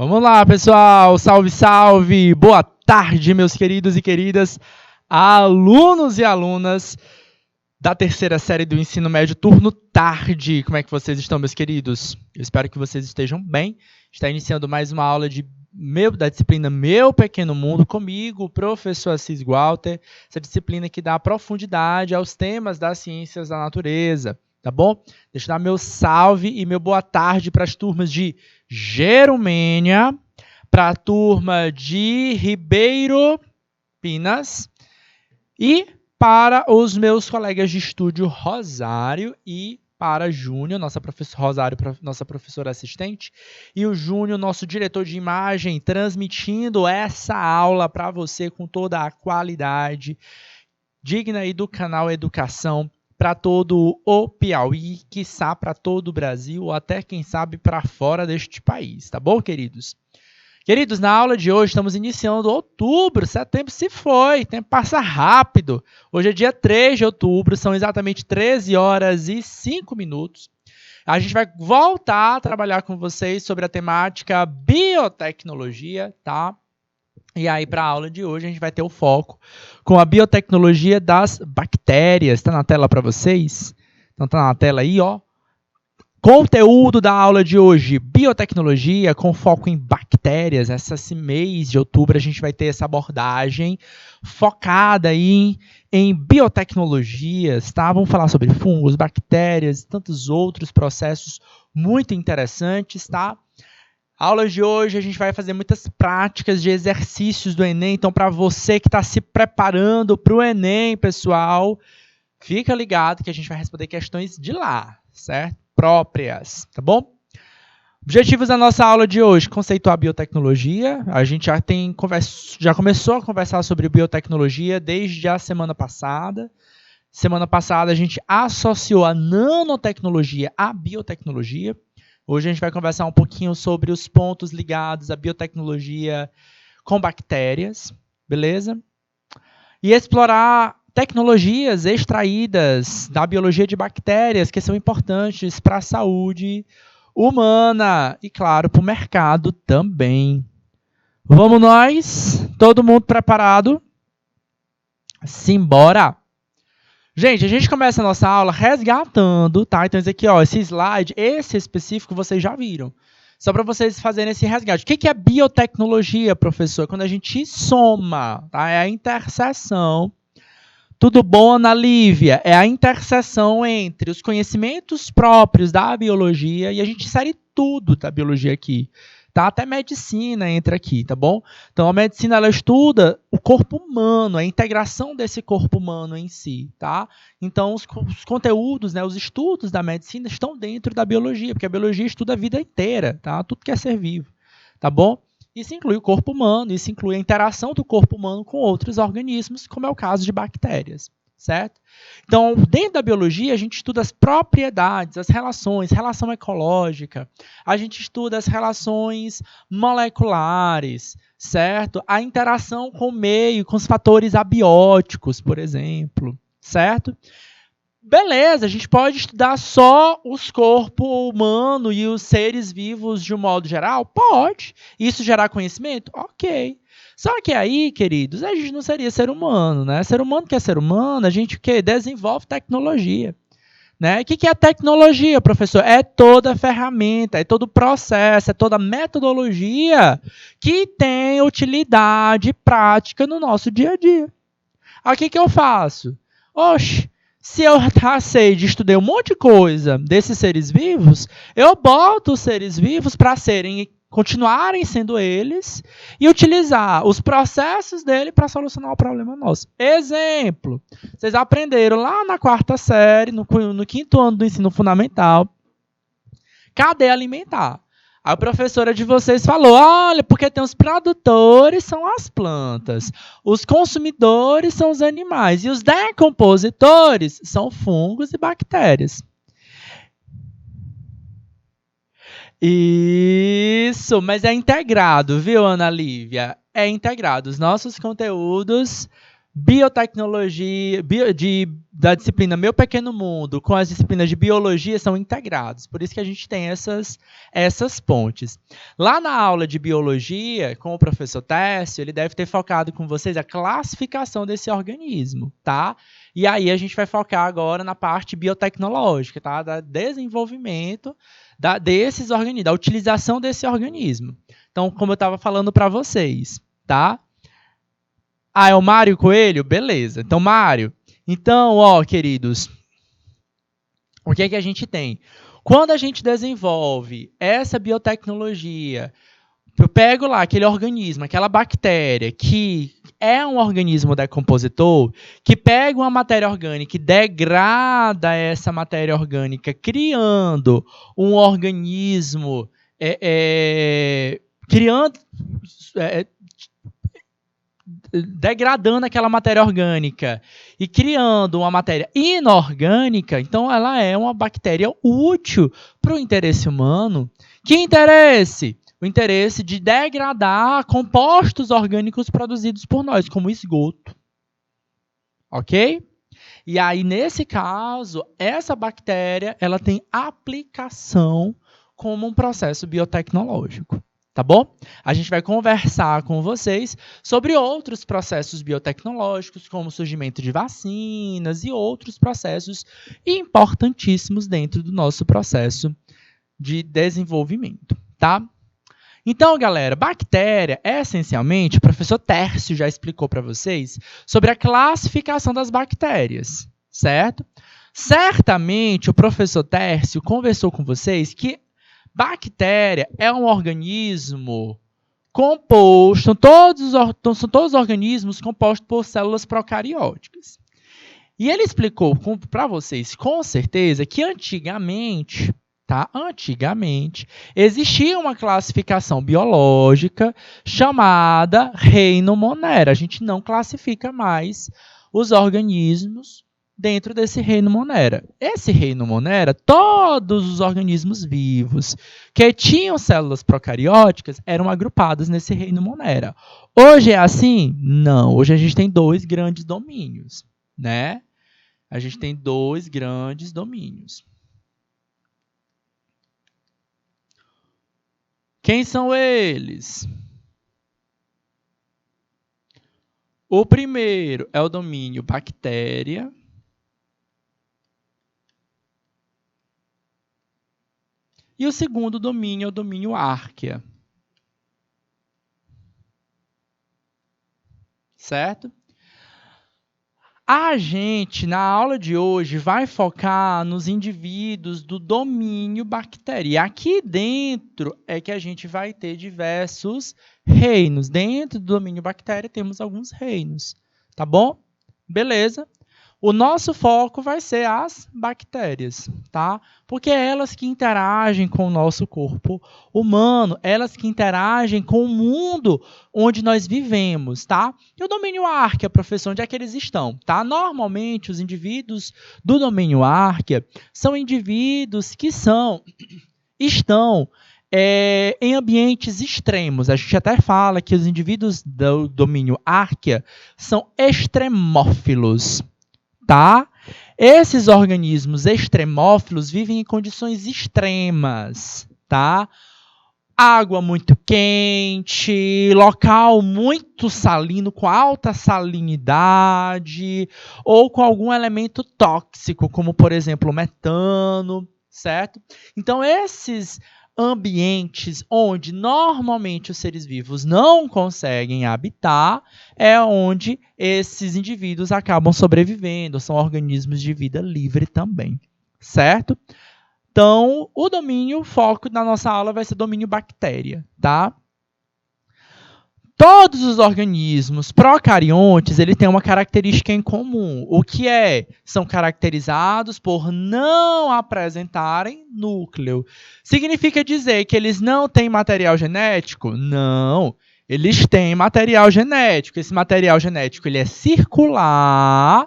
Vamos lá, pessoal! Salve, salve! Boa tarde, meus queridos e queridas alunos e alunas da terceira série do ensino médio turno tarde. Como é que vocês estão, meus queridos? Eu espero que vocês estejam bem. Está iniciando mais uma aula da disciplina Meu Pequeno Mundo comigo, o professor Assis Walter. Essa disciplina que dá profundidade aos temas das ciências da natureza, tá bom? Deixa eu dar meu salve e meu boa tarde para as turmas de Gerumênia, para a turma de Ribeiro Pinas e para os meus colegas de estúdio Rosário e para Júnior, Rosário, nossa professora assistente, e o Júnior, nosso diretor de imagem, transmitindo essa aula para você com toda a qualidade digna aí do canal Educação para todo o Piauí, quiçá para todo o Brasil, ou até, quem sabe, para fora deste país, tá bom, queridos? Queridos, na aula de hoje estamos iniciando outubro, setembro se foi, o tempo passa rápido. Hoje é dia 3 de outubro, são exatamente 13 horas e 5 minutos. A gente vai voltar a trabalhar com vocês sobre a temática biotecnologia, tá? E aí, para a aula de hoje, a gente vai ter o foco com a biotecnologia das bactérias. Está na tela para vocês? Então, está na tela aí, ó. Conteúdo da aula de hoje, biotecnologia com foco em bactérias. Esse mês de outubro a gente vai ter essa abordagem focada aí em biotecnologias, tá? Vamos falar sobre fungos, bactérias e tantos outros processos muito interessantes, tá? Aula de hoje a gente vai fazer muitas práticas de exercícios do Enem, então para você que está se preparando para o Enem, pessoal, fica ligado que a gente vai responder questões de lá, certo? Próprias, tá bom? Objetivos da nossa aula de hoje, conceituar a biotecnologia. A gente já começou a conversar sobre biotecnologia desde a semana passada. Semana passada a gente associou a nanotecnologia à biotecnologia. Hoje a gente vai conversar um pouquinho sobre os pontos ligados à biotecnologia com bactérias, beleza? E explorar tecnologias extraídas da biologia de bactérias que são importantes para a saúde humana e, claro, para o mercado também. Vamos nós? Todo mundo preparado? Simbora! Gente, a gente começa a nossa aula resgatando, tá? Então, esse aqui, ó, esse slide, esse específico, vocês já viram. Só para vocês fazerem esse resgate. O que é biotecnologia, professor? Quando a gente soma, tá? É a interseção. Tudo bom, Ana Lívia? É a interseção entre os conhecimentos próprios da biologia e a gente insere tudo da biologia aqui. Tá? Até medicina entra aqui, tá bom? Então, a medicina, ela estuda o corpo humano, a integração desse corpo humano em si, tá? Então, os conteúdos, né, os estudos da medicina estão dentro da biologia, porque a biologia estuda a vida inteira, tá? Tudo que é ser vivo, tá bom? Isso inclui o corpo humano, isso inclui a interação do corpo humano com outros organismos, como é o caso de bactérias, certo? Então, dentro da biologia, a gente estuda as propriedades, as relações, relação ecológica, a gente estuda as relações moleculares, certo? A interação com o meio, com os fatores abióticos, por exemplo, certo? Beleza, a gente pode estudar só os corpos humanos e os seres vivos de um modo geral? Pode. Isso gerar conhecimento? Ok. Só que aí, queridos, a gente não seria ser humano, né? Ser humano que é ser humano, a gente o quê? Desenvolve tecnologia. Né? O que é tecnologia, professor? É toda ferramenta, é todo processo, é toda metodologia que tem utilidade prática no nosso dia a dia. Aí o que eu faço? Oxe, se eu tracei de estudei um monte de coisa desses seres vivos, eu boto os seres vivos para continuarem sendo eles e utilizar os processos dele para solucionar o problema nosso. Exemplo, vocês aprenderam lá na quarta série, no quinto ano do ensino fundamental, cadeia alimentar. A professora de vocês falou, olha, porque tem os produtores, são as plantas, os consumidores são os animais, e os decompositores são fungos e bactérias. Isso, mas é integrado, viu, Ana Lívia? É integrado. Os nossos conteúdos biotecnologia, da disciplina Meu Pequeno Mundo com as disciplinas de biologia são integrados. Por isso que a gente tem essas pontes. Lá na aula de biologia, com o professor Tércio, ele deve ter focado com vocês a classificação desse organismo, tá? E aí a gente vai focar agora na parte biotecnológica, tá? Da desenvolvimento desses organismos, da utilização desse organismo. Então, como eu estava falando para vocês, tá? Ah, é o Mário Coelho? Beleza. Então, Mário. Então, ó, queridos, o que é que a gente tem? Quando a gente desenvolve essa biotecnologia, eu pego lá aquele organismo, aquela bactéria, que é um organismo decompositor, que pega uma matéria orgânica e degrada essa matéria orgânica, criando um organismo, degradando aquela matéria orgânica e criando uma matéria inorgânica, então ela é uma bactéria útil para o interesse humano. Que interesse? O interesse de degradar compostos orgânicos produzidos por nós, como esgoto. Ok? E aí, nesse caso, essa bactéria ela tem aplicação como um processo biotecnológico. Tá bom? A gente vai conversar com vocês sobre outros processos biotecnológicos, como o surgimento de vacinas e outros processos importantíssimos dentro do nosso processo de desenvolvimento, tá? Então, galera, bactéria é essencialmente, o professor Tércio já explicou para vocês sobre a classificação das bactérias, certo? Certamente o professor Tércio conversou com vocês que bactéria é um organismo composto, são todos organismos compostos por células procarióticas. E ele explicou para vocês, com certeza, que antigamente, existia uma classificação biológica chamada reino Monera. A gente não classifica mais os organismos dentro desse reino Monera. Esse reino Monera, todos os organismos vivos que tinham células procarióticas eram agrupados nesse reino Monera. Hoje é assim? Não. Hoje a gente tem dois grandes domínios, né? A gente tem dois grandes domínios. Quem são eles? O primeiro é o domínio bactéria. E o segundo domínio é o domínio árquea. Certo? A gente, na aula de hoje, vai focar nos indivíduos do domínio bactéria. E aqui dentro é que a gente vai ter diversos reinos. Dentro do domínio bactéria temos alguns reinos. Tá bom? Beleza? O nosso foco vai ser as bactérias, tá? Porque é elas que interagem com o nosso corpo humano, elas que interagem com o mundo onde nós vivemos, tá? E o domínio árquea, professor, onde é que eles estão, tá? Normalmente, os indivíduos do domínio árquea são indivíduos que estão em ambientes extremos. A gente até fala que os indivíduos do domínio árquea são extremófilos. Tá? Esses organismos extremófilos vivem em condições extremas, tá? Água muito quente, local muito salino, com alta salinidade, ou com algum elemento tóxico, como, por exemplo, o metano, certo? Então, esses ambientes onde normalmente os seres vivos não conseguem habitar é onde esses indivíduos acabam sobrevivendo, são organismos de vida livre também, certo? Então, o foco da nossa aula vai ser domínio bactéria, tá? Todos os organismos procariontes, ele tem uma característica em comum. O que é? São caracterizados por não apresentarem núcleo. Significa dizer que eles não têm material genético? Não. Eles têm material genético. Esse material genético ele é circular,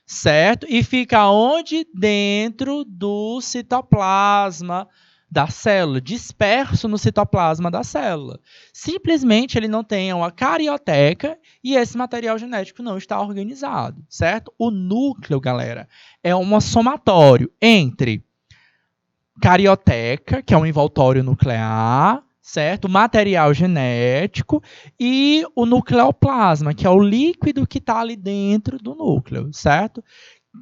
certo? E fica onde? Dentro do citoplasma da célula, disperso no citoplasma da célula. Simplesmente ele não tem uma carioteca e esse material genético não está organizado, certo? O núcleo, galera, é um somatório entre carioteca, que é um envoltório nuclear, certo? Material genético e o nucleoplasma, que é o líquido que está ali dentro do núcleo, certo?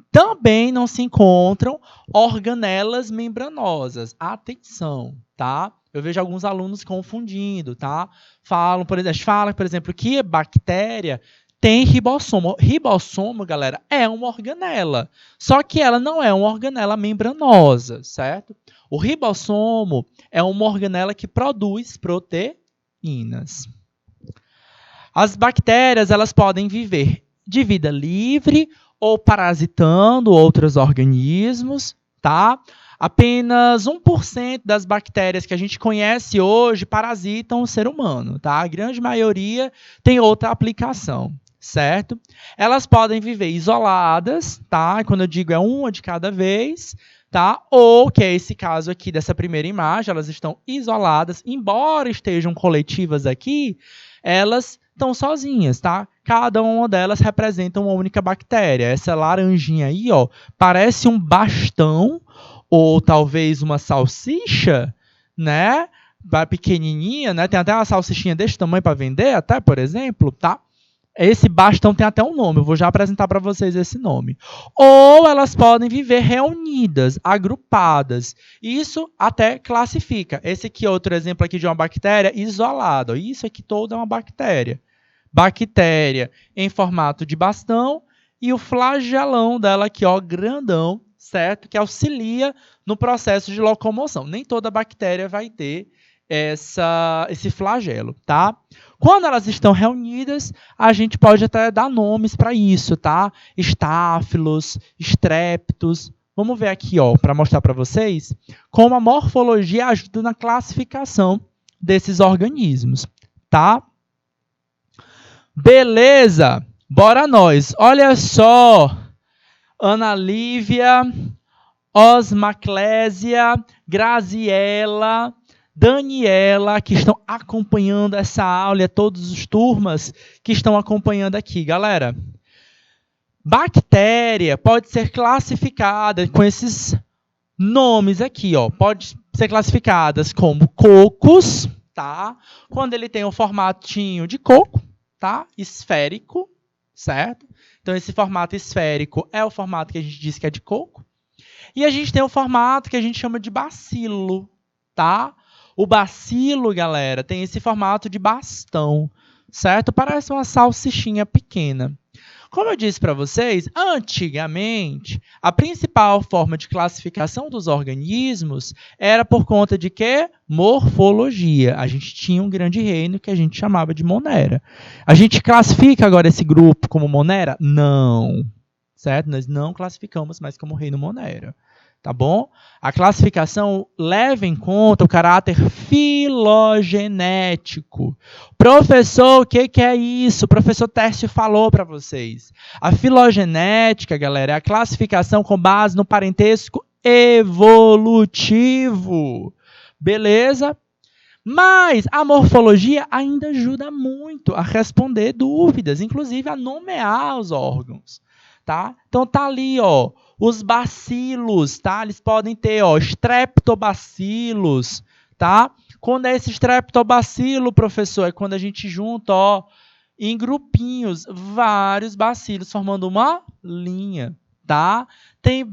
Também não se encontram organelas membranosas. Atenção, tá? Eu vejo alguns alunos confundindo, tá? Falam, por exemplo, que bactéria tem ribossomo. Ribossomo, galera, é uma organela. Só que ela não é uma organela membranosa, certo? O ribossomo é uma organela que produz proteínas. As bactérias, elas podem viver de vida livre ou parasitando outros organismos, tá? Apenas 1% das bactérias que a gente conhece hoje parasitam o ser humano, tá? A grande maioria tem outra aplicação, certo? Elas podem viver isoladas, tá? Quando eu digo é uma de cada vez, tá? Ou, que é esse caso aqui dessa primeira imagem, elas estão isoladas, embora estejam coletivas aqui, elas estão sozinhas, tá? Cada uma delas representa uma única bactéria. Essa laranjinha aí, ó, parece um bastão ou talvez uma salsicha, né? Pequenininha, né? Tem até uma salsichinha desse tamanho para vender, até, por exemplo, tá? Esse bastão tem até um nome, eu vou já apresentar para vocês esse nome. Ou elas podem viver reunidas, agrupadas. Isso até classifica. Esse aqui é outro exemplo aqui de uma bactéria isolada. Isso aqui toda é uma bactéria. Bactéria em formato de bastão e o flagelão dela aqui, ó, grandão, certo? Que auxilia no processo de locomoção. Nem toda bactéria vai ter esse flagelo, tá? Quando elas estão reunidas, a gente pode até dar nomes para isso, tá? Estáfilos, estréptos. Vamos ver aqui, ó, para mostrar para vocês como a morfologia ajuda na classificação desses organismos, tá? Beleza, bora nós. Olha só, Ana Lívia, Osmaclésia, Graziela, Daniela, que estão acompanhando essa aula, e todas as turmas que estão acompanhando aqui. Galera, bactéria pode ser classificada com esses nomes aqui, ó. Pode ser classificadas como cocos, tá? Quando ele tem um formatinho de coco, tá? Esférico, certo? Então, esse formato esférico é o formato que a gente diz que é de coco. E a gente tem o formato que a gente chama de bacilo, tá? O bacilo, galera, tem esse formato de bastão, certo? Parece uma salsichinha pequena. Como eu disse para vocês, antigamente, a principal forma de classificação dos organismos era por conta de quê? Morfologia. A gente tinha um grande reino que a gente chamava de Monera. A gente classifica agora esse grupo como Monera? Não. Certo? Nós não classificamos mais como reino Monera. Tá bom? A classificação leva em conta o caráter filogenético. Professor, o que é isso? O professor Tércio falou para vocês. A filogenética, galera, é a classificação com base no parentesco evolutivo. Beleza? Mas a morfologia ainda ajuda muito a responder dúvidas, inclusive a nomear os órgãos. Tá? Então tá ali, ó, os bacilos, tá? Eles podem ter, ó, streptobacilos, tá? Quando é esse streptobacilo, professor, é quando a gente junta, ó, em grupinhos, vários bacilos formando uma linha, tá? Tem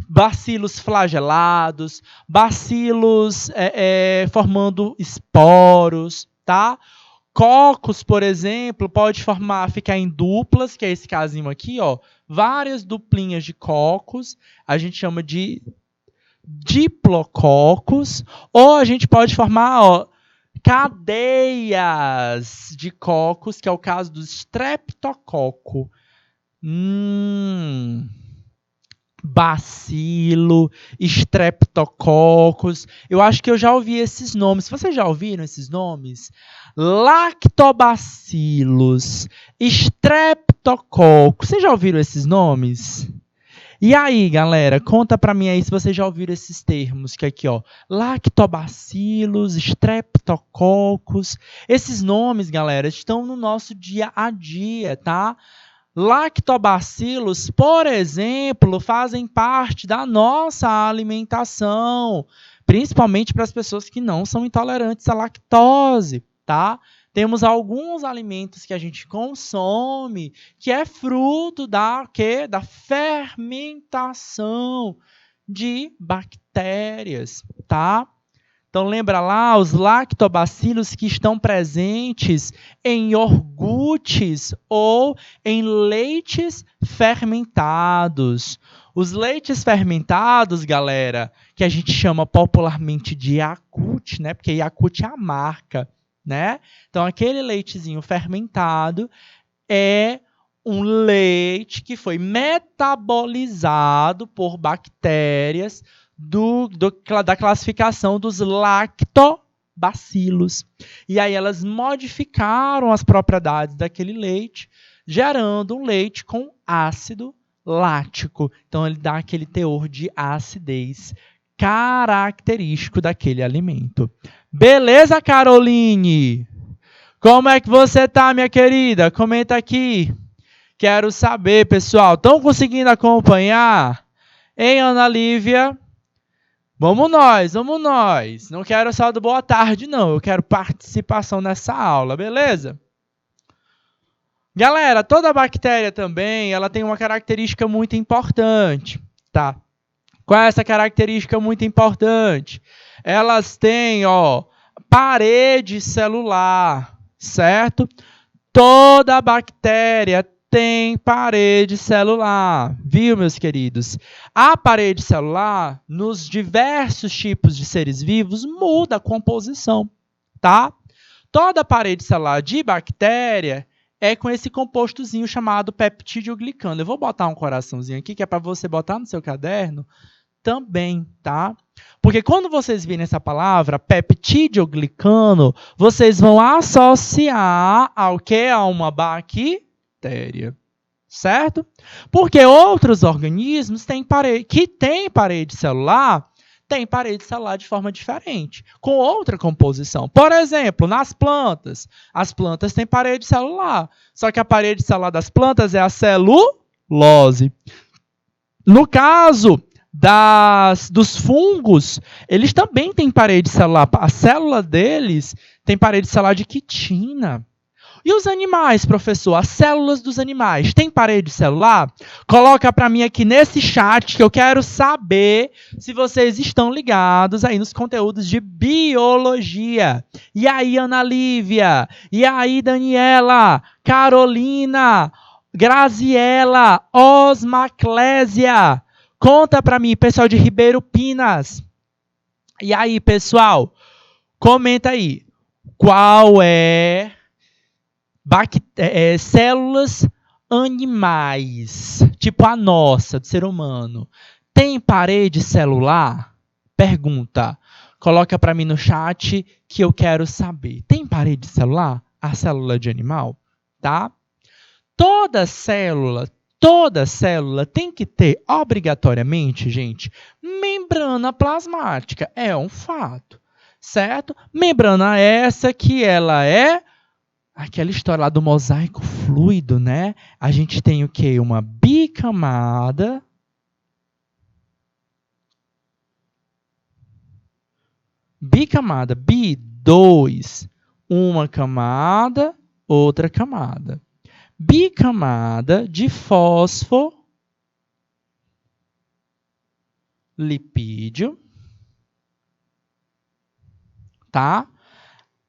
bacilos flagelados, bacilos formando esporos, tá? Cocos, por exemplo, pode ficar em duplas, que é esse casinho aqui, ó, várias duplinhas de cocos, a gente chama de diplococos, ou a gente pode formar, ó, cadeias de cocos, que é o caso do streptococo. Bacilo, streptococcus. Eu acho que eu já ouvi esses nomes. Vocês já ouviram esses nomes? Lactobacilos, streptococcus. Vocês já ouviram esses nomes? E aí, galera, conta pra mim aí se vocês já ouviram esses termos, que aqui, ó, lactobacilos, streptococcus. Esses nomes, galera, estão no nosso dia a dia, tá? Lactobacilos, por exemplo, fazem parte da nossa alimentação, principalmente para as pessoas que não são intolerantes à lactose, tá? Temos alguns alimentos que a gente consome que é fruto da quê? Da fermentação de bactérias, tá? Então lembra lá os lactobacilos que estão presentes em iogurtes ou em leites fermentados. Os leites fermentados, galera, que a gente chama popularmente de Yakult, né? Porque Yakult é a marca, né? Então aquele leitezinho fermentado é um leite que foi metabolizado por bactérias da classificação dos lactobacilos. E aí elas modificaram as propriedades daquele leite, gerando um leite com ácido lático. Então ele dá aquele teor de acidez característico daquele alimento. Beleza, Caroline? Como é que você tá, minha querida? Comenta aqui. Quero saber, pessoal. Estão conseguindo acompanhar? Hein, Ana Lívia? Vamos nós, vamos nós. Não quero só do boa tarde, não. Eu quero participação nessa aula, beleza? Galera, toda bactéria também, ela tem uma característica muito importante, tá? Qual é essa característica muito importante? Elas têm, ó, parede celular, certo? Toda bactéria tem parede celular, viu, meus queridos? A parede celular, nos diversos tipos de seres vivos, muda a composição, tá? Toda parede celular de bactéria é com esse compostozinho chamado peptidoglicano. Eu vou botar um coraçãozinho aqui, que é para você botar no seu caderno também, tá? Porque quando vocês virem essa palavra, peptidoglicano, vocês vão associar ao que? A uma bactéria. Certo? Porque outros organismos têm parede celular, têm parede celular de forma diferente, com outra composição. Por exemplo, nas plantas, as plantas têm parede celular, só que a parede celular das plantas é a celulose. No caso dos fungos, eles também têm parede celular. A célula deles tem parede celular de quitina. E os animais, professor? As células dos animais têm parede celular? Coloca para mim aqui nesse chat que eu quero saber se vocês estão ligados aí nos conteúdos de biologia. E aí, Ana Lívia? E aí, Daniela? Carolina? Graziela? Osmaclésia? Conta para mim, pessoal de Ribeiro Pinas. E aí, pessoal? Comenta aí. Qual é... células animais, tipo a nossa, do ser humano, tem parede celular? Pergunta. Coloca para mim no chat que eu quero saber. Tem parede celular? A célula de animal? Tá? Toda célula tem que ter, obrigatoriamente, gente, membrana plasmática. É um fato. Certo? Membrana essa que ela é aquela história lá do mosaico fluido, né? A gente tem o quê? Uma bicamada. Bicamada, bi2. Uma camada, outra camada. Bicamada de fosfolipídio. Tá?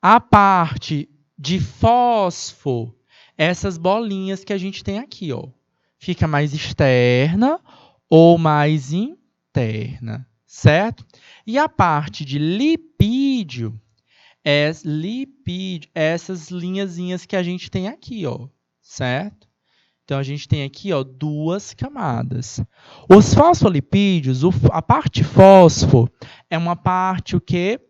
A parte de fósforo, essas bolinhas que a gente tem aqui, ó, fica mais externa ou mais interna, certo? E a parte de lipídio, essas linhazinhas que a gente tem aqui, ó, certo? Então, a gente tem aqui, ó, duas camadas. Os fosfolipídios, a parte fósforo é uma parte o quê?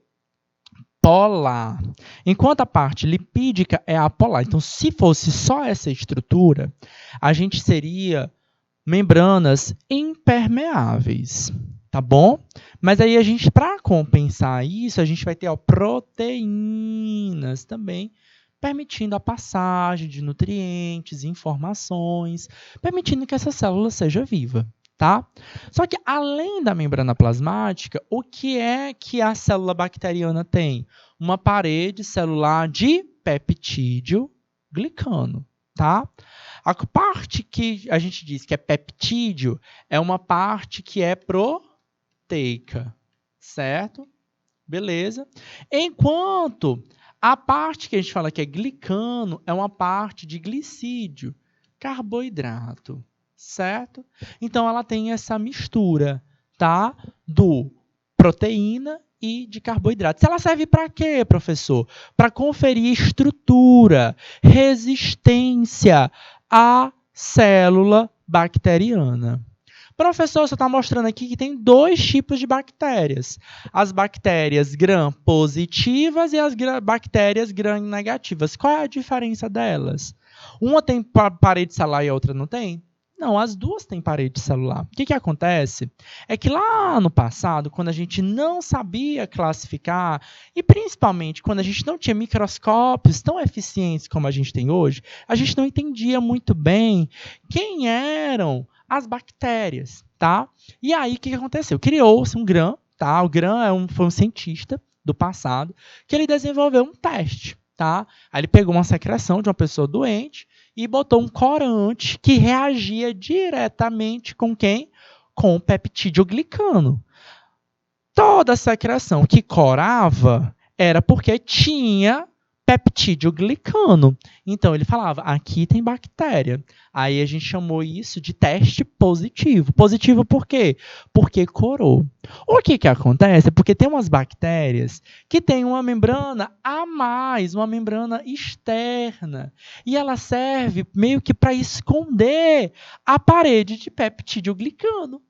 Polar. Enquanto a parte lipídica é apolar. Então, se fosse só essa estrutura, a gente seria membranas impermeáveis, tá bom? Mas aí para compensar isso, a gente vai ter proteínas também, permitindo a passagem de nutrientes, informações, permitindo que essa célula seja viva, tá? Só que além da membrana plasmática, o que é que a célula bacteriana tem? Uma parede celular de peptídeo glicano, tá? A parte que a gente diz que é peptídeo é uma parte que é proteica, certo? Beleza? Enquanto a parte que a gente fala que é glicano é uma parte de glicídio, carboidrato, certo? Então ela tem essa mistura, tá? Do proteína e de carboidratos. Ela serve para quê, professor? Para conferir estrutura, resistência à célula bacteriana. Professor, você está mostrando aqui que tem 2 tipos de bactérias. As bactérias gram-positivas e as bactérias gram-negativas. Qual é a diferença delas? Uma tem parede celular e a outra não tem? Não, as duas têm parede celular. O que acontece? É que lá no passado, quando a gente não sabia classificar, e principalmente quando a gente não tinha microscópios tão eficientes como a gente tem hoje, a gente não entendia muito bem quem eram as bactérias, tá? E aí, o que aconteceu? Criou-se um Gram, tá? O Gram foi um cientista do passado que ele desenvolveu um teste, tá? Aí ele pegou uma secreção de uma pessoa doente e botou um corante que reagia diretamente com quem? Com o peptídeo glicano. Toda secreção que corava era porque tinha peptídeo glicano. Então, ele falava, aqui tem bactéria. Aí a gente chamou isso de teste positivo. Positivo por quê? Porque corou. O que acontece? Porque tem umas bactérias que têm uma membrana a mais, uma membrana externa. E ela serve meio que para esconder a parede de peptídeo glicano.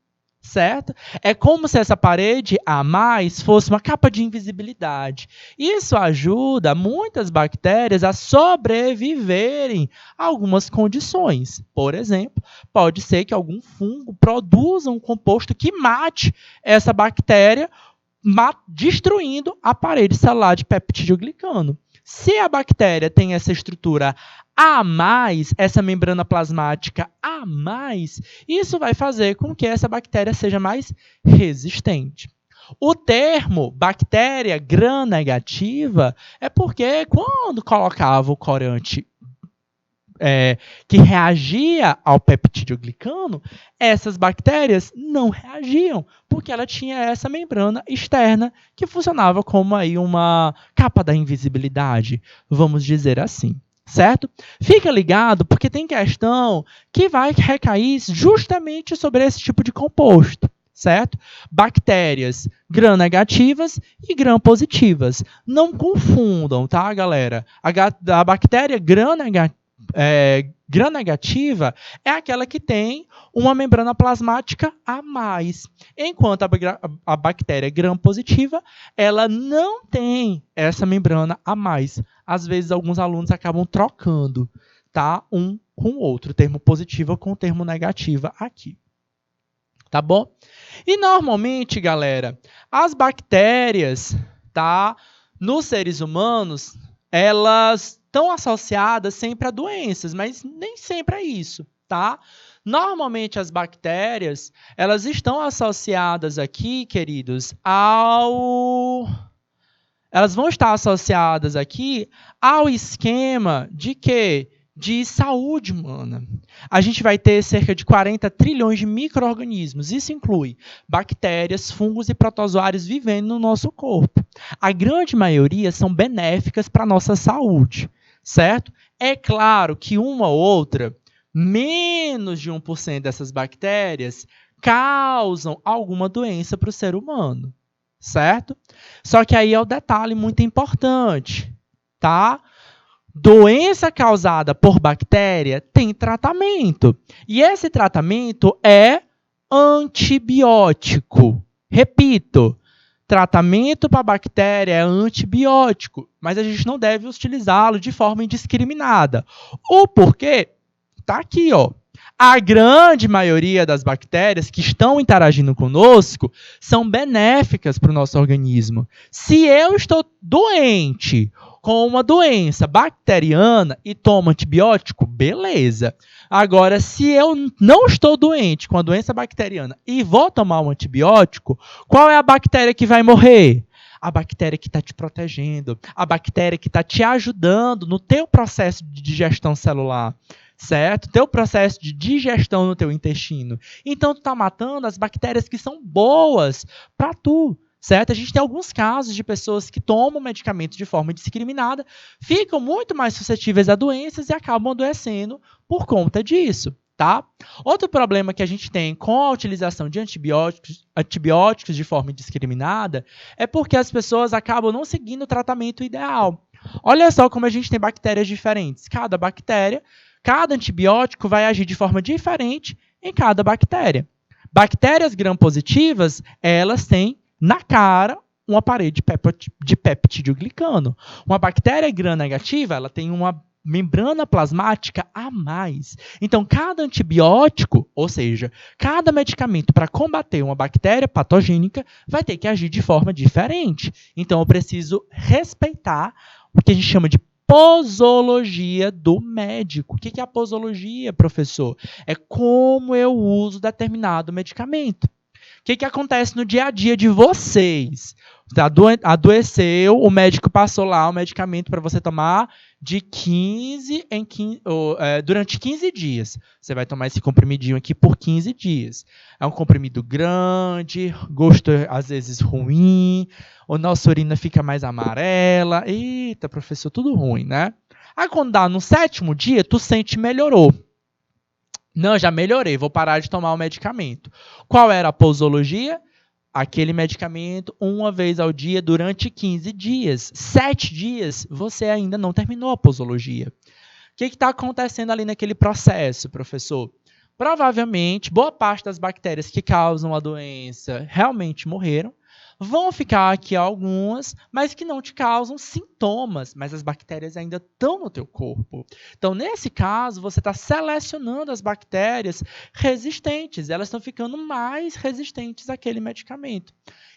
Certo? É como se essa parede a mais fosse uma capa de invisibilidade. Isso ajuda muitas bactérias a sobreviverem a algumas condições. Por exemplo, pode ser que algum fungo produza um composto que mate essa bactéria, destruindo a parede celular de peptídeo glicano. Se a bactéria tem essa estrutura a mais, essa membrana plasmática a mais, isso vai fazer com que essa bactéria seja mais resistente. O termo bactéria gram-negativa é porque quando colocava o corante que reagia ao peptídeo glicano, essas bactérias não reagiam, porque ela tinha essa membrana externa que funcionava como aí uma capa da invisibilidade, vamos dizer assim. Certo? Fica ligado, porque tem questão que vai recair justamente sobre esse tipo de composto. Certo? Bactérias gram-negativas e gram-positivas. Não confundam, tá, galera? A bactéria gram-negativa é aquela que tem uma membrana plasmática a mais. Enquanto a bactéria gram-positiva, ela não tem essa membrana a mais. Às vezes, alguns alunos acabam trocando, tá? Um com o outro, o termo positiva com o termo negativa aqui. Tá bom? E, normalmente, galera, as bactérias, tá? Nos seres humanos, elas estão associadas sempre a doenças, mas nem sempre é isso, tá? Normalmente, as bactérias, elas estão associadas aqui, queridos, Elas vão estar associadas aqui ao esquema de quê? De saúde humana. A gente vai ter cerca de 40 trilhões de micro-organismos. Isso inclui bactérias, fungos e protozoários vivendo no nosso corpo. A grande maioria são benéficas para a nossa saúde, certo? É claro que uma ou outra, menos de 1% dessas bactérias, causam alguma doença para o ser humano, certo? Só que aí é o detalhe muito importante, tá? Doença causada por bactéria tem tratamento. E esse tratamento é antibiótico. Repito, tratamento para bactéria é antibiótico, mas a gente não deve utilizá-lo de forma indiscriminada. O porquê está aqui, ó. A grande maioria das bactérias que estão interagindo conosco são benéficas para o nosso organismo. Se eu estou doente com uma doença bacteriana e tomo antibiótico, beleza. Agora, se eu não estou doente com a doença bacteriana e vou tomar um antibiótico, qual é a bactéria que vai morrer? A bactéria que está te protegendo, a bactéria que está te ajudando no teu processo de digestão celular, certo? Teu processo de digestão no teu intestino. Então, tu está matando as bactérias que são boas para tu, certo? A gente tem alguns casos de pessoas que tomam medicamento de forma indiscriminada, ficam muito mais suscetíveis a doenças e acabam adoecendo por conta disso. Tá? Outro problema que a gente tem com a utilização de antibióticos de forma indiscriminada é porque as pessoas acabam não seguindo o tratamento ideal. Olha só como a gente tem bactérias diferentes. Cada antibiótico vai agir de forma diferente em cada bactéria. Bactérias gram-positivas, elas têm na cara uma parede de peptidoglicano. Uma bactéria gram-negativa, ela tem uma membrana plasmática a mais. Então, cada antibiótico, ou seja, cada medicamento para combater uma bactéria patogênica, vai ter que agir de forma diferente. Então, eu preciso respeitar o que a gente chama de posologia do médico. O que é a posologia, professor? É como eu uso determinado medicamento. O que acontece no dia a dia de vocês? Adoeceu, o médico passou lá o medicamento para você tomar de 15 em 15, durante 15 dias. Você vai tomar esse comprimidinho aqui por 15 dias. É um comprimido grande, gosto às vezes ruim, a nossa urina fica mais amarela. Eita, professor, tudo ruim, né? Aí quando dá no 7º dia, tu sente melhorou. Não, já melhorei, vou parar de tomar o medicamento. Qual era a posologia? Aquele medicamento uma vez ao dia durante 15 dias. 7 dias, você ainda não terminou a posologia. O que está acontecendo ali naquele processo, professor? Provavelmente, boa parte das bactérias que causam a doença realmente morreram. Vão ficar aqui algumas, mas que não te causam sintomas, mas as bactérias ainda estão no teu corpo. Então, nesse caso, você está selecionando as bactérias resistentes, elas estão ficando mais resistentes àquele medicamento,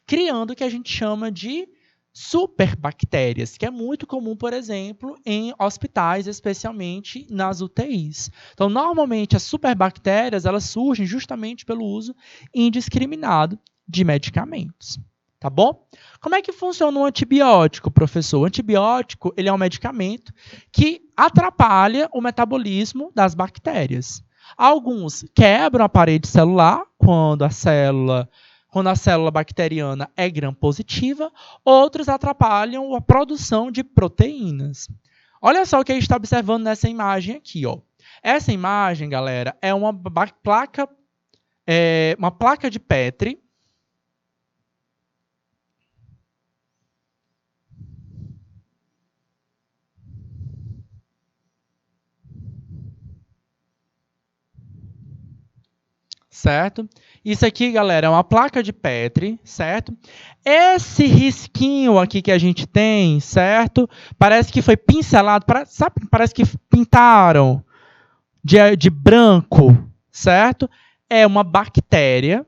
criando o que a gente chama de superbactérias, que é muito comum, por exemplo, em hospitais, especialmente nas UTIs. Então, normalmente, as superbactérias elas surgem justamente pelo uso indiscriminado de medicamentos. Tá bom? Como é que funciona um antibiótico, professor? O antibiótico ele é um medicamento que atrapalha o metabolismo das bactérias. Alguns quebram a parede celular quando a célula bacteriana é gram-positiva, outros atrapalham a produção de proteínas. Olha só o que a gente está observando nessa imagem aqui. Ó. Essa imagem, galera, é uma placa de Petri. Certo? Isso aqui, galera, é uma placa de Petri, certo? Esse risquinho aqui que a gente tem, certo? Parece que foi pincelado, parece que pintaram de branco, certo? É uma bactéria,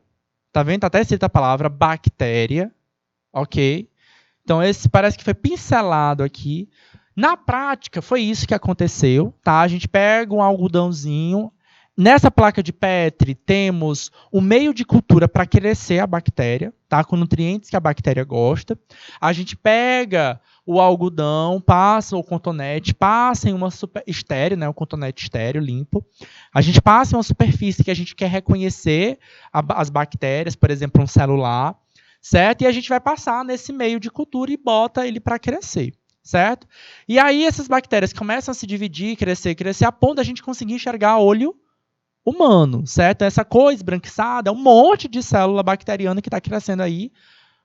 tá vendo? Tá até escrita a palavra bactéria, ok? Então, esse parece que foi pincelado aqui. Na prática, foi isso que aconteceu, tá? A gente pega um algodãozinho. Nessa placa de Petri, temos o meio de cultura para crescer a bactéria, tá? Com nutrientes que a bactéria gosta. A gente pega o algodão, passa o cotonete, passa em uma estéreo, né? Um cotonete estéreo, limpo. A gente passa em uma superfície que a gente quer reconhecer as bactérias, por exemplo, um celular, certo? E a gente vai passar nesse meio de cultura e bota ele para crescer. Certo? E aí essas bactérias começam a se dividir, crescer, a ponto da gente conseguir enxergar olho humano, certo? Essa cor esbranquiçada é um monte de célula bacteriana que está crescendo aí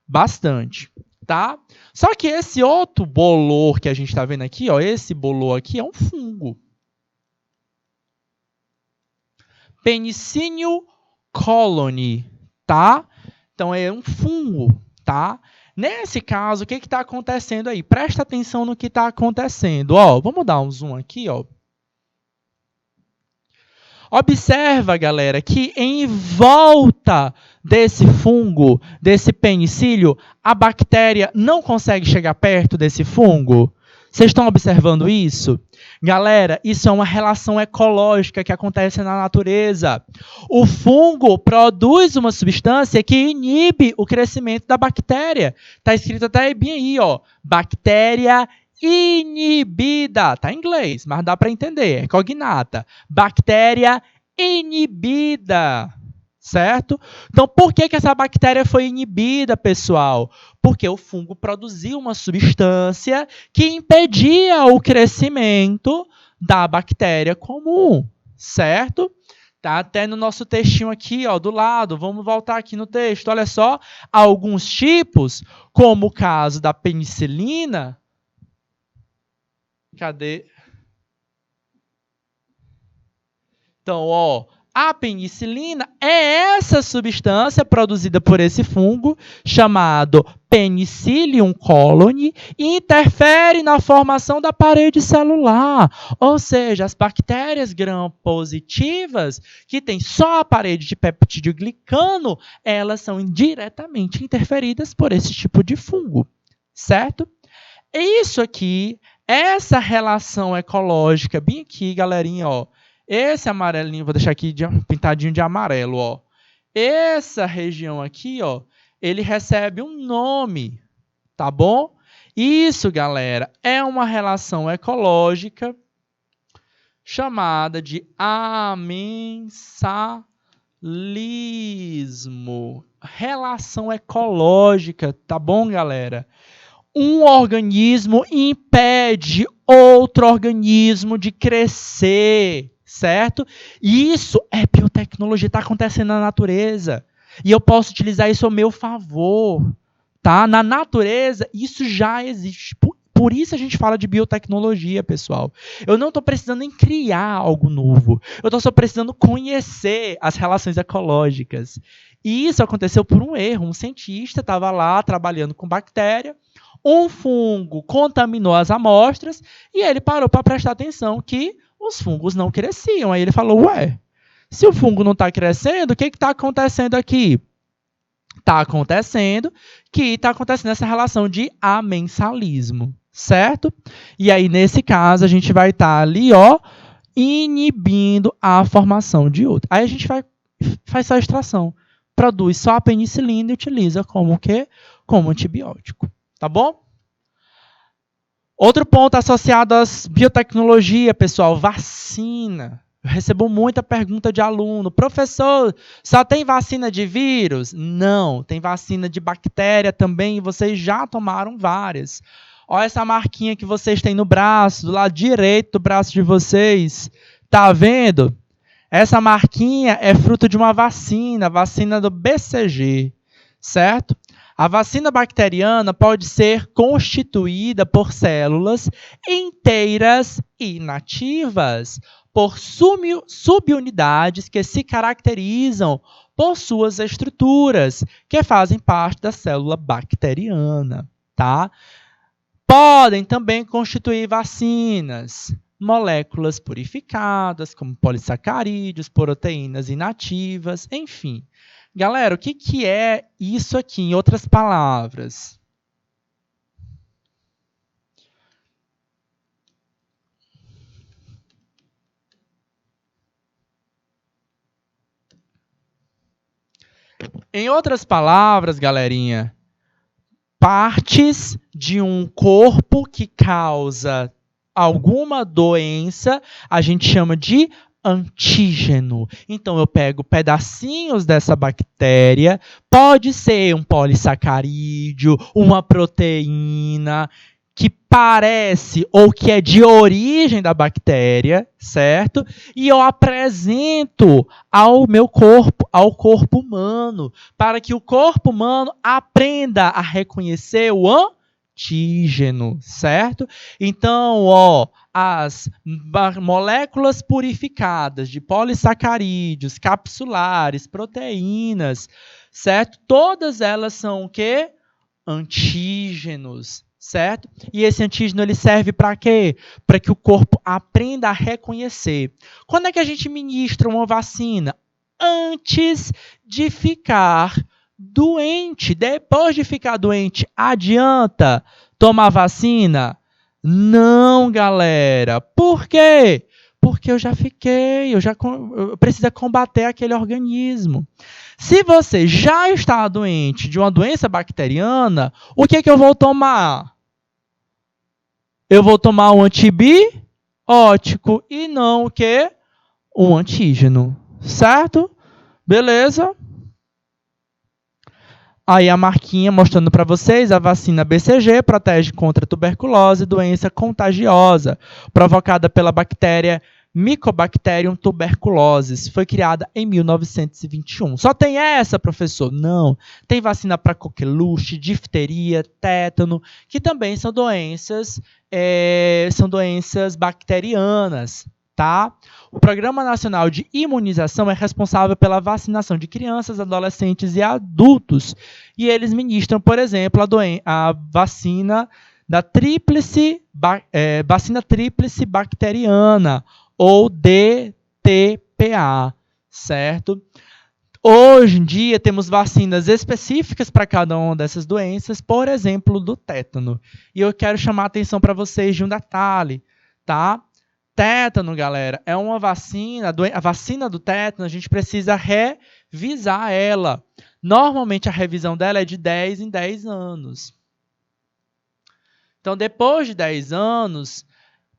bastante, tá? Só que esse outro bolor que a gente está vendo aqui, ó, esse bolor aqui é um fungo. Penicillium colony, tá? Então é um fungo, tá? Nesse caso, o que está acontecendo aí? Presta atenção no que está acontecendo. Ó, vamos dar um zoom aqui, ó. Observa, galera, que em volta desse fungo, desse penicílio, a bactéria não consegue chegar perto desse fungo. Vocês estão observando isso? Galera, isso é uma relação ecológica que acontece na natureza. O fungo produz uma substância que inibe o crescimento da bactéria. Está escrito até bem aí, ó. Bactéria inibida. Está em inglês, mas dá para entender. É cognata. Bactéria inibida. Certo? Então, por que essa bactéria foi inibida, pessoal? Porque o fungo produziu uma substância que impedia o crescimento da bactéria comum, certo? Tá até no nosso textinho aqui, ó, do lado. Vamos voltar aqui no texto. Olha só, alguns tipos, como o caso da penicilina. Cadê? Então, ó, a penicilina é essa substância produzida por esse fungo, chamado Penicillium colony, e interfere na formação da parede celular. Ou seja, as bactérias gram-positivas, que têm só a parede de peptídeo glicano, elas são indiretamente interferidas por esse tipo de fungo, certo? Isso aqui, essa relação ecológica, bem aqui, galerinha, ó. Esse amarelinho, vou deixar aqui pintadinho de amarelo, ó. Essa região aqui, ó, ele recebe um nome, tá bom? Isso, galera, é uma relação ecológica chamada de amensalismo. Relação ecológica, tá bom, galera? Um organismo impede outro organismo de crescer. Certo? E isso é biotecnologia, está acontecendo na natureza. E eu posso utilizar isso ao meu favor. Tá? Na natureza, isso já existe. Por isso a gente fala de biotecnologia, pessoal. Eu não estou precisando em criar algo novo. Eu estou só precisando conhecer as relações ecológicas. E isso aconteceu por um erro. Um cientista estava lá trabalhando com bactéria. Um fungo contaminou as amostras e ele parou para prestar atenção que os fungos não cresciam. Aí ele falou, ué, se o fungo não está crescendo, o que está acontecendo aqui? Está acontecendo essa relação de amensalismo, certo? E aí, nesse caso, a gente vai estar ali, ó, inibindo a formação de outro. Aí a gente faz só a extração. Produz só a penicilina e utiliza como o quê? Como antibiótico. Tá bom? Outro ponto associado às biotecnologia, pessoal, vacina. Eu recebo muita pergunta de aluno. Professor, só tem vacina de vírus? Não, tem vacina de bactéria também e vocês já tomaram várias. Olha essa marquinha que vocês têm no braço, do lado direito do braço de vocês. Tá vendo? Essa marquinha é fruto de uma vacina, a vacina do BCG, certo? A vacina bacteriana pode ser constituída por células inteiras e inativas, por subunidades que se caracterizam por suas estruturas, que fazem parte da célula bacteriana. Tá? Podem também constituir vacinas, moléculas purificadas, como polissacarídeos, proteínas inativas, enfim. Galera, o que é isso aqui, em outras palavras? Em outras palavras, galerinha, partes de um corpo que causa alguma doença, a gente chama de antígeno. Então, eu pego pedacinhos dessa bactéria, pode ser um polissacarídeo, uma proteína que parece ou que é de origem da bactéria, certo? E eu apresento ao meu corpo, ao corpo humano, para que o corpo humano aprenda a reconhecer o antígeno, certo? Então, ó, as moléculas purificadas de polissacarídeos, capsulares, proteínas, certo? Todas elas são o quê? Antígenos, certo? E esse antígeno ele serve para quê? Para que o corpo aprenda a reconhecer. Quando é que a gente ministra uma vacina? Antes de ficar doente. Depois de ficar doente, adianta tomar vacina? Não, galera. Por quê? Porque eu já fiquei, eu preciso combater aquele organismo. Se você já está doente de uma doença bacteriana, o que é que eu vou tomar? Eu vou tomar um antibiótico e não o quê? Um antígeno, certo? Beleza? Aí a marquinha mostrando para vocês, a vacina BCG protege contra tuberculose, doença contagiosa provocada pela bactéria Mycobacterium tuberculosis. Foi criada em 1921. Só tem essa, professor? Não. Tem vacina para coqueluche, difteria, tétano, que também são doenças bacterianas, tá? O Programa Nacional de Imunização é responsável pela vacinação de crianças, adolescentes e adultos. E eles ministram, por exemplo, a vacina da vacina tríplice bacteriana, ou DTPA, certo? Hoje em dia temos vacinas específicas para cada uma dessas doenças, por exemplo, do tétano. E eu quero chamar a atenção para vocês de um detalhe, tá? Tétano, galera, é uma vacina, a vacina do tétano, a gente precisa revisar ela. Normalmente a revisão dela é de 10 em 10 anos. Então, depois de 10 anos,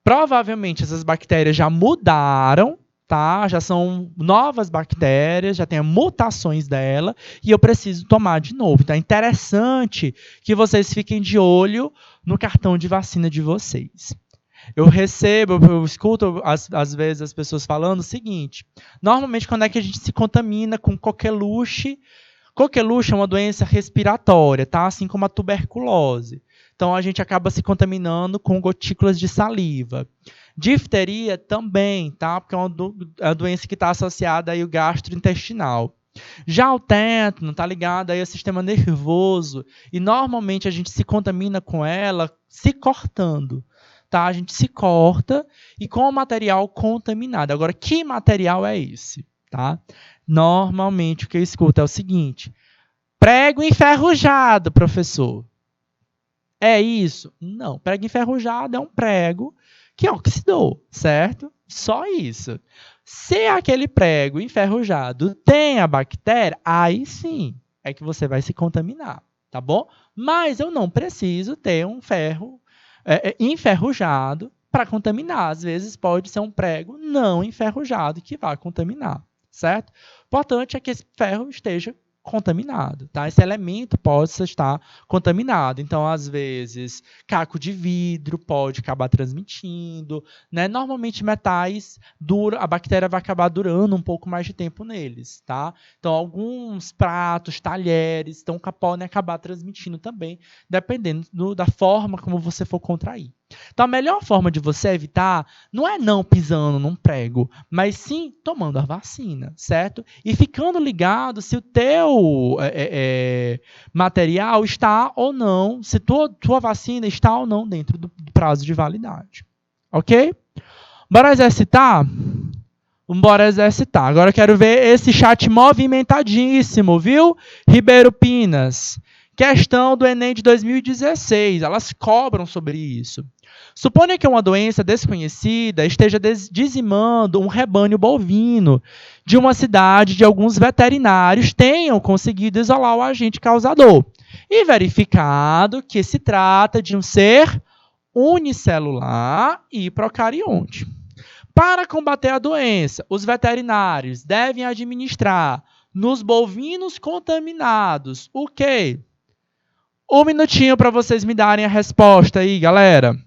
provavelmente essas bactérias já mudaram, tá? Já são novas bactérias, já tem mutações dela, e eu preciso tomar de novo. Então, é interessante que vocês fiquem de olho no cartão de vacina de vocês. Eu escuto às vezes as pessoas falando o seguinte: normalmente quando é que a gente se contamina com coqueluche? Coqueluche é uma doença respiratória, tá? Assim como a tuberculose. Então a gente acaba se contaminando com gotículas de saliva. Difteria também, tá? Porque é uma doença que está associada aí ao gastrointestinal. Já o tétano está ligado aí ao sistema nervoso e normalmente a gente se contamina com ela se cortando. Tá? A gente se corta e com o material contaminado. Agora, que material é esse? Tá? Normalmente o que eu escuto é o seguinte: prego enferrujado, professor. É isso? Não. Prego enferrujado é um prego que oxidou, certo? Só isso. Se aquele prego enferrujado tem a bactéria, aí sim é que você vai se contaminar, tá bom? Mas eu não preciso ter um ferro enferrujado para contaminar. Às vezes pode ser um prego não enferrujado que vai contaminar, certo? O importante é que esse ferro esteja contaminado, tá? Esse elemento pode estar contaminado. Então, às vezes, caco de vidro pode acabar transmitindo, né? Normalmente metais a bactéria vai acabar durando um pouco mais de tempo neles, tá? Então, alguns pratos, talheres, podem acabar transmitindo também, dependendo da forma como você for contrair. Então, a melhor forma de você evitar não é não pisando num prego, mas sim tomando a vacina, certo? E ficando ligado se o teu material está ou não, se tua vacina está ou não dentro do prazo de validade. Ok? Bora exercitar? Bora exercitar. Agora eu quero ver esse chat movimentadíssimo, viu? Ribeiro Pinas. Questão do Enem de 2016. Elas cobram sobre isso. Suponha que uma doença desconhecida esteja dizimando um rebanho bovino de uma cidade de alguns veterinários tenham conseguido isolar o agente causador e verificado que se trata de um ser unicelular e procarionte. Para combater a doença, os veterinários devem administrar nos bovinos contaminados o quê? Um minutinho para vocês me darem a resposta aí, galera.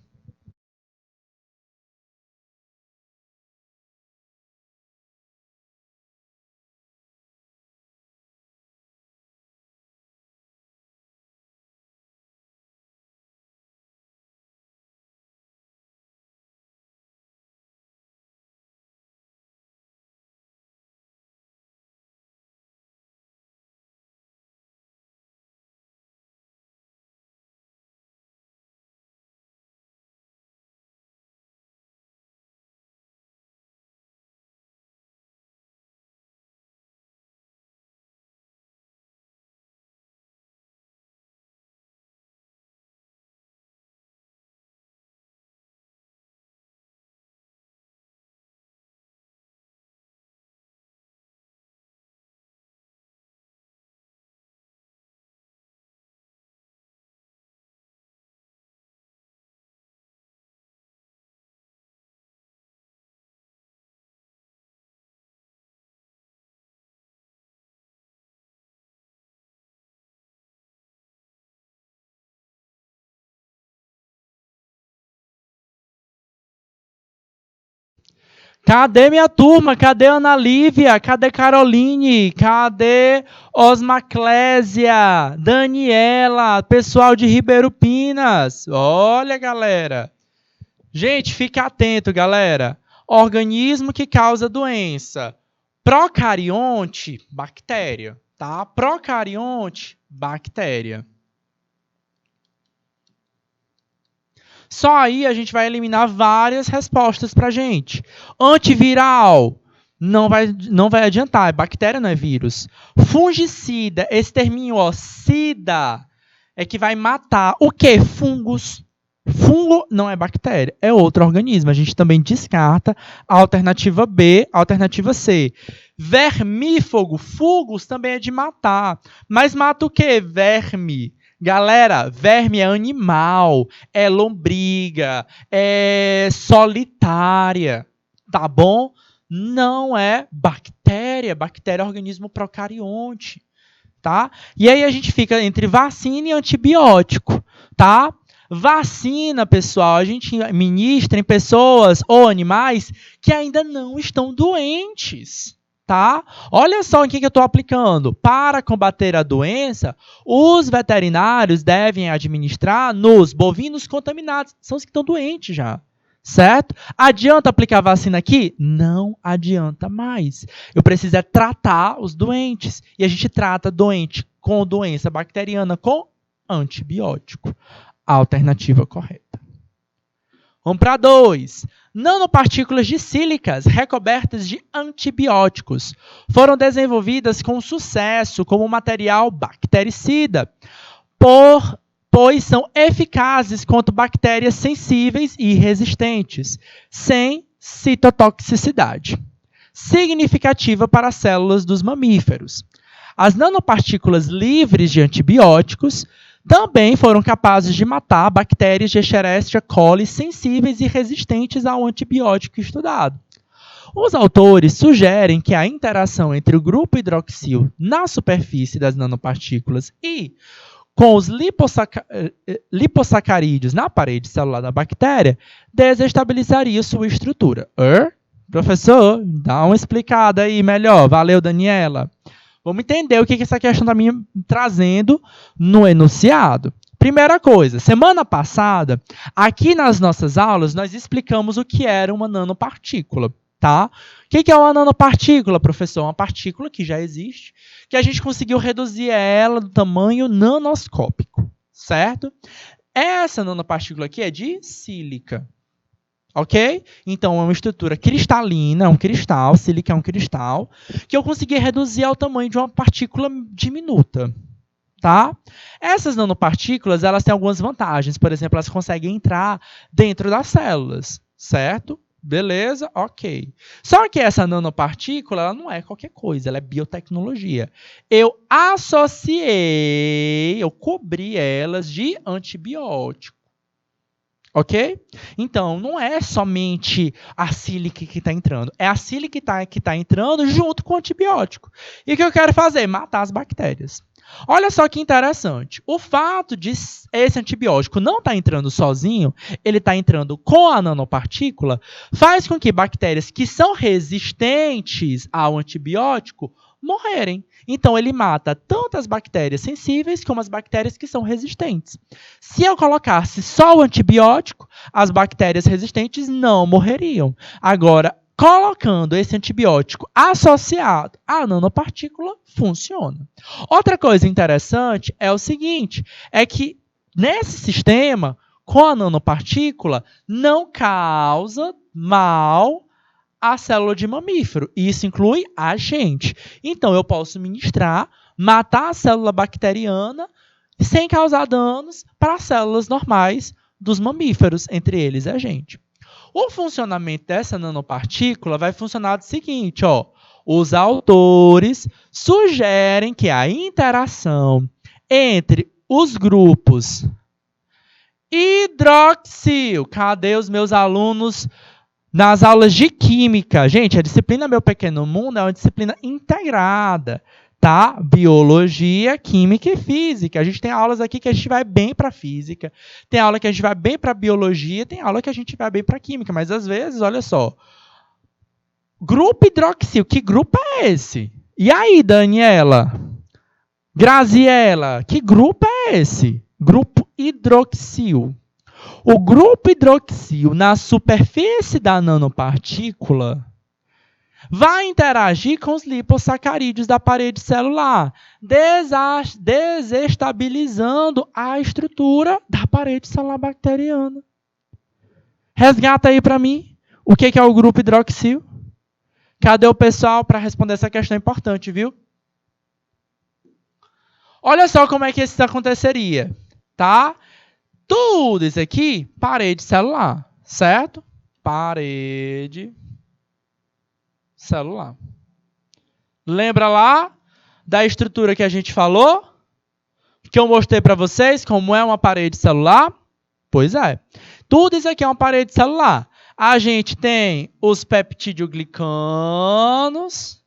Cadê minha turma? Cadê Ana Lívia? Cadê Caroline? Cadê Osmaclésia? Daniela? Pessoal de Ribeiro Pinas? Olha, galera. Gente, fica atento, galera. Organismo que causa doença. Procarionte, bactéria. Tá? Procarionte, bactéria. Só aí a gente vai eliminar várias respostas para a gente. Antiviral, não vai adiantar, é bactéria, não é vírus. Fungicida, esse terminho, ó, sida, é que vai matar o quê? Fungos. Fungo não é bactéria, é outro organismo. A gente também descarta a alternativa B, a alternativa C. Vermífugo, fungos também é de matar. Mas mata o quê? Verme. Galera, verme é animal, é lombriga, é solitária, tá bom? Não é bactéria. Bactéria é organismo procarionte, tá? E aí a gente fica entre vacina e antibiótico, tá? Vacina, pessoal, a gente ministra em pessoas ou animais que ainda não estão doentes. Tá? Olha só o que eu estou aplicando. Para combater a doença, os veterinários devem administrar nos bovinos contaminados. São os que estão doentes já. Certo? Adianta aplicar vacina aqui? Não adianta mais. Eu preciso é tratar os doentes. E a gente trata doente com doença bacteriana com antibiótico. A alternativa correta. Vamos para 2. Nanopartículas de sílicas recobertas de antibióticos foram desenvolvidas com sucesso como material bactericida, pois são eficazes contra bactérias sensíveis e resistentes, sem citotoxicidade significativa para as células dos mamíferos. As nanopartículas livres de antibióticos também foram capazes de matar bactérias de Escherichia coli sensíveis e resistentes ao antibiótico estudado. Os autores sugerem que a interação entre o grupo hidroxil na superfície das nanopartículas e com os lipossacarídeos na parede celular da bactéria desestabilizaria sua estrutura. Professor, dá uma explicada aí melhor. Valeu, Daniela. Vamos entender o que essa questão está me trazendo no enunciado. Primeira coisa, semana passada, aqui nas nossas aulas, nós explicamos o que era uma nanopartícula. Tá? O que é uma nanopartícula, professor? Uma partícula que já existe, que a gente conseguiu reduzir ela do tamanho nanoscópico. Certo? Essa nanopartícula aqui é de sílica. Ok? Então, é uma estrutura cristalina, é um cristal, sílica é um cristal, que eu consegui reduzir ao tamanho de uma partícula diminuta. Tá? Essas nanopartículas, elas têm algumas vantagens. Por exemplo, elas conseguem entrar dentro das células, certo? Beleza? Ok. Só que essa nanopartícula, ela não é qualquer coisa, ela é biotecnologia. Eu cobri elas de antibiótico. Ok? Então, não é somente a sílica que está entrando. É a sílica que está entrando junto com o antibiótico. E o que eu quero fazer? Matar as bactérias. Olha só que interessante. O fato de esse antibiótico não estar entrando sozinho, ele está entrando com a nanopartícula, faz com que bactérias que são resistentes ao antibiótico morrerem. Então, ele mata tanto as bactérias sensíveis como as bactérias que são resistentes. Se eu colocasse só o antibiótico, as bactérias resistentes não morreriam. Agora, colocando esse antibiótico associado à nanopartícula, funciona. Outra coisa interessante é o seguinte, é que nesse sistema, com a nanopartícula, não causa mal a célula de mamífero. Isso inclui a gente. Então, eu posso ministrar, matar a célula bacteriana sem causar danos para as células normais dos mamíferos, entre eles a gente. O funcionamento dessa nanopartícula vai funcionar do seguinte, ó. Os autores sugerem que a interação entre os grupos hidroxil, cadê os meus alunos nas aulas de química? Gente, a disciplina Meu Pequeno Mundo é uma disciplina integrada, tá? Biologia, química e física. A gente tem aulas aqui que a gente vai bem para física, tem aula que a gente vai bem para biologia, tem aula que a gente vai bem para química, mas às vezes, olha só, Grupo hidroxil, que grupo é esse? E aí, Daniela? Graziela, que grupo é esse? Grupo hidroxil. O grupo hidroxil na superfície da nanopartícula vai interagir com os lipossacarídeos da parede celular, desestabilizando a estrutura da parede celular bacteriana. Resgata aí para mim o que é o grupo hidroxil. Cadê o pessoal para responder essa questão importante, viu? Olha só como é que isso aconteceria, tá? Tudo isso aqui, parede celular, certo? Parede celular. Lembra lá da estrutura que a gente falou? Que eu mostrei para vocês como é uma parede celular? Pois é. Tudo isso aqui é uma parede celular. A gente tem os peptidoglicanos.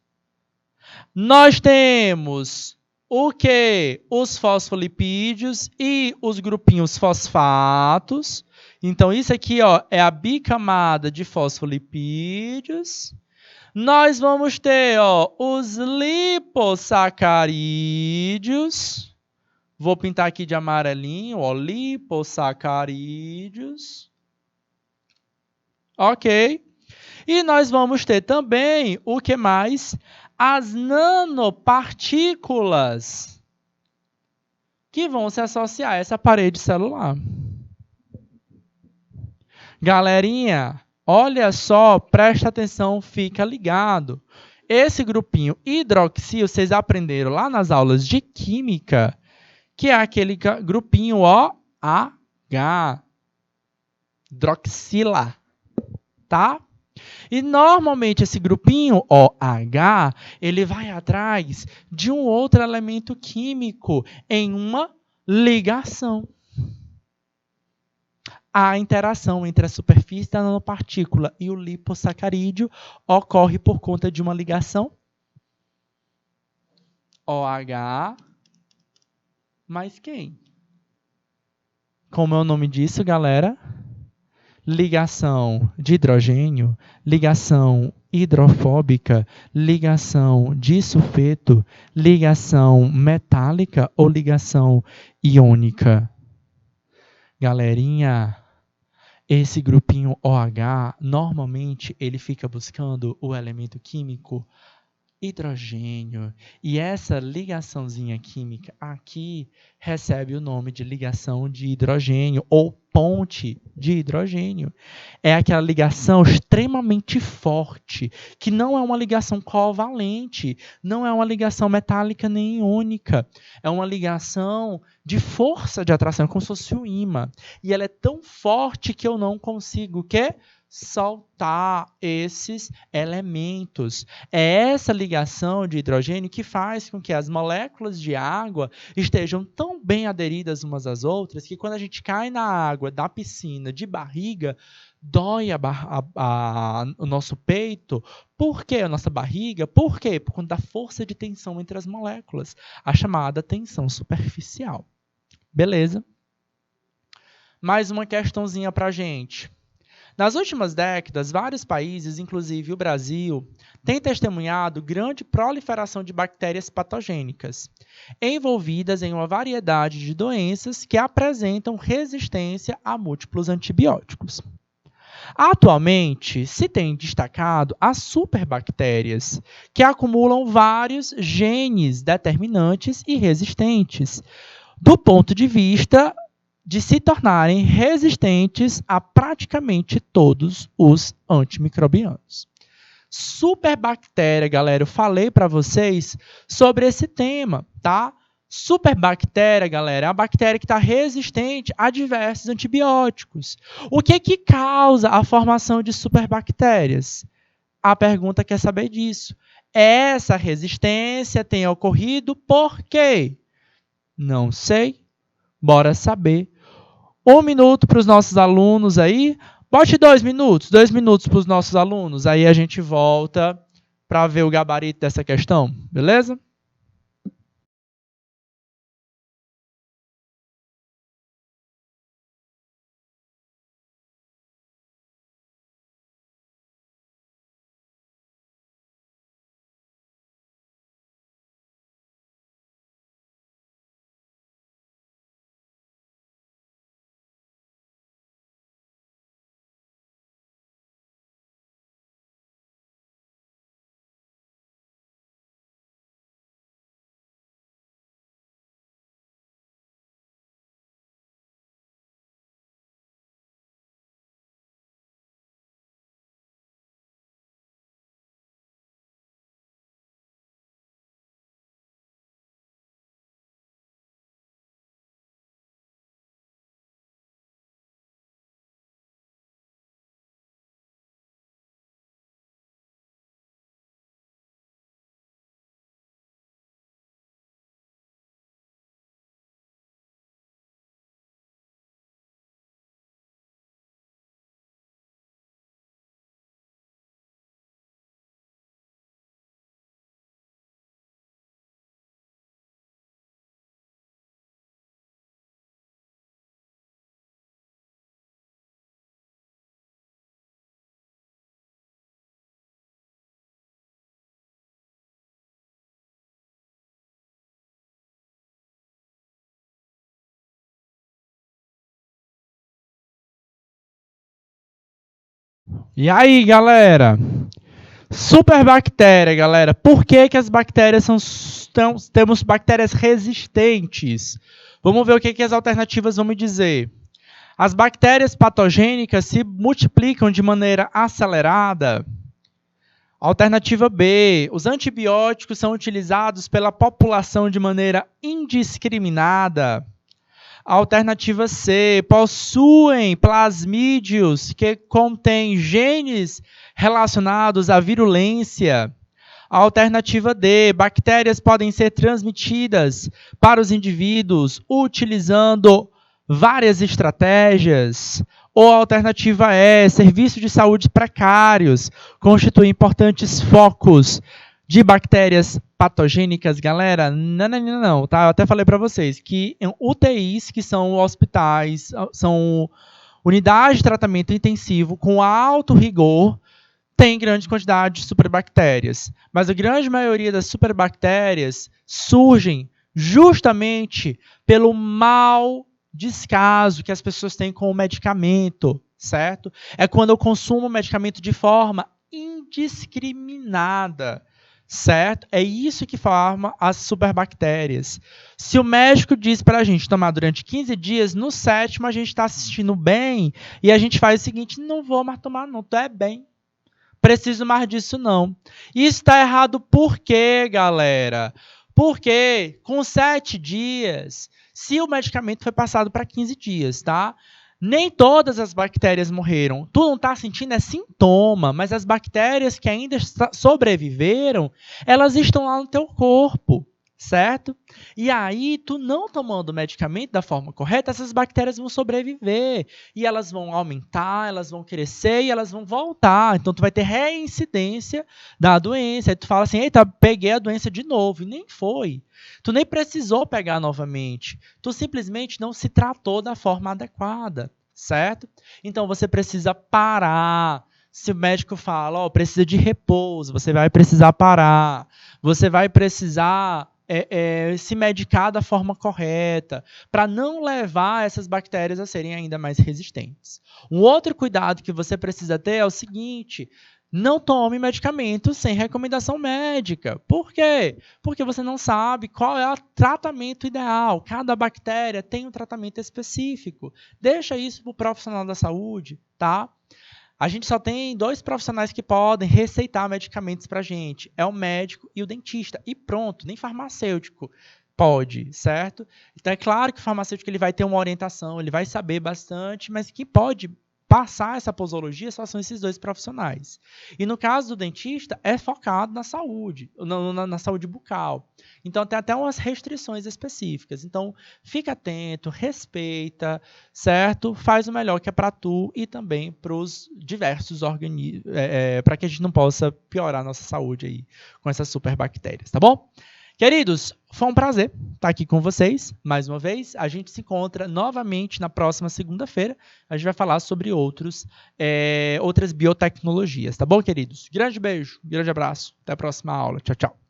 Nós temos o que? Os fosfolipídios e os grupinhos fosfatos. Então, isso aqui ó, é a bicamada de fosfolipídios. Nós vamos ter ó, os lipossacarídeos. Vou pintar aqui de amarelinho, ó, lipossacarídeos. Ok. E nós vamos ter também, o que mais? As nanopartículas que vão se associar a essa parede celular. Galerinha, olha só, presta atenção, fica ligado. Esse grupinho hidroxil, vocês aprenderam lá nas aulas de química, que é aquele grupinho OH, hidroxila, tá? E normalmente esse grupinho OH, ele vai atrás de um outro elemento químico em uma ligação. A interação entre a superfície da nanopartícula e o lipossacarídeo ocorre por conta de uma ligação OH mais quem? Como é o nome disso, galera? Ligação de hidrogênio, ligação hidrofóbica, ligação de sulfeto, ligação metálica ou ligação iônica. Galerinha, esse grupinho OH, normalmente ele fica buscando o elemento químico hidrogênio. E essa ligaçãozinha química aqui recebe o nome de ligação de hidrogênio ou ponte de hidrogênio. É aquela ligação extremamente forte, que não é uma ligação covalente, não é uma ligação metálica nem iônica. É uma ligação de força de atração, como se fosse um ímã. E ela é tão forte que eu não consigo o quê? Soltar esses elementos. É essa ligação de hidrogênio que faz com que as moléculas de água estejam tão bem aderidas umas às outras que quando a gente cai na água da piscina de barriga, dói o nosso peito. Por quê? A nossa barriga? Por quê? Por conta da força de tensão entre as moléculas, a chamada tensão superficial. Beleza? Mais uma questãozinha para a gente. Nas últimas décadas, vários países, inclusive o Brasil, têm testemunhado grande proliferação de bactérias patogênicas, envolvidas em uma variedade de doenças que apresentam resistência a múltiplos antibióticos. Atualmente, se tem destacado as superbactérias, que acumulam vários genes determinantes e resistentes, do ponto de vista de se tornarem resistentes a praticamente todos os antimicrobianos. Superbactéria, galera, eu falei para vocês sobre esse tema, tá? Superbactéria, galera, é a bactéria que está resistente a diversos antibióticos. O que causa a formação de superbactérias? A pergunta quer saber disso. Essa resistência tem ocorrido por quê? Não sei. Bora saber. 1 minuto para os nossos alunos aí. Bote 2 minutos. 2 minutos para os nossos alunos. Aí a gente volta para ver o gabarito dessa questão. Beleza? E aí, galera? Superbactéria, galera. Por que que as bactérias temos bactérias resistentes? Vamos ver o que as alternativas vão me dizer. As bactérias patogênicas se multiplicam de maneira acelerada. Alternativa B. Os antibióticos são utilizados pela população de maneira indiscriminada. Alternativa C. Possuem plasmídios que contêm genes relacionados à virulência. Alternativa D. Bactérias podem ser transmitidas para os indivíduos utilizando várias estratégias. Ou alternativa E. Serviços de saúde precários constituem importantes focos de bactérias patogênicas, galera, não, tá? Eu até falei para vocês que em UTIs, que são hospitais, são unidades de tratamento intensivo com alto rigor, tem grande quantidade de superbactérias. Mas a grande maioria das superbactérias surgem justamente pelo mau descaso que as pessoas têm com o medicamento, certo? É quando eu consumo o medicamento de forma indiscriminada. Certo? É isso que forma as superbactérias. Se o médico diz para a gente tomar durante 15 dias, no 7º a gente está assistindo bem e a gente faz o seguinte, não vou mais tomar não, tu é bem. Preciso mais disso não. Isso está errado por quê, galera? Porque com 7 dias, se o medicamento foi passado para 15 dias, tá? Nem todas as bactérias morreram. Tu não está sentindo sintoma, mas as bactérias que ainda sobreviveram, elas estão lá no teu corpo, certo? E aí, tu não tomando o medicamento da forma correta, essas bactérias vão sobreviver. E elas vão aumentar, elas vão crescer e elas vão voltar. Então, tu vai ter reincidência da doença. Aí tu fala assim, eita, peguei a doença de novo. E nem foi. Tu nem precisou pegar novamente. Tu simplesmente não se tratou da forma adequada, certo? Então, você precisa parar. Se o médico fala, precisa de repouso, você vai precisar parar. Você vai precisar se medicar da forma correta, para não levar essas bactérias a serem ainda mais resistentes. Um outro cuidado que você precisa ter é o seguinte, não tome medicamentos sem recomendação médica. Por quê? Porque você não sabe qual é o tratamento ideal. Cada bactéria tem um tratamento específico. Deixa isso para o profissional da saúde, tá? A gente só tem 2 profissionais que podem receitar medicamentos para a gente. É o médico e o dentista. E pronto, nem farmacêutico pode, certo? Então é claro que o farmacêutico ele vai ter uma orientação, ele vai saber bastante, mas quem pode passar essa posologia só são esses 2 profissionais. E no caso do dentista, é focado na saúde, na saúde bucal. Então tem até umas restrições específicas. Então fica atento, respeita, certo? Faz o melhor que é para tu e também para os diversos organismos, para que a gente não possa piorar a nossa saúde aí com essas superbactérias, tá bom? Queridos, foi um prazer estar aqui com vocês, mais uma vez. A gente se encontra novamente na próxima segunda-feira. A gente vai falar sobre outras biotecnologias, tá bom, queridos? Grande beijo, grande abraço. Até a próxima aula. Tchau, tchau.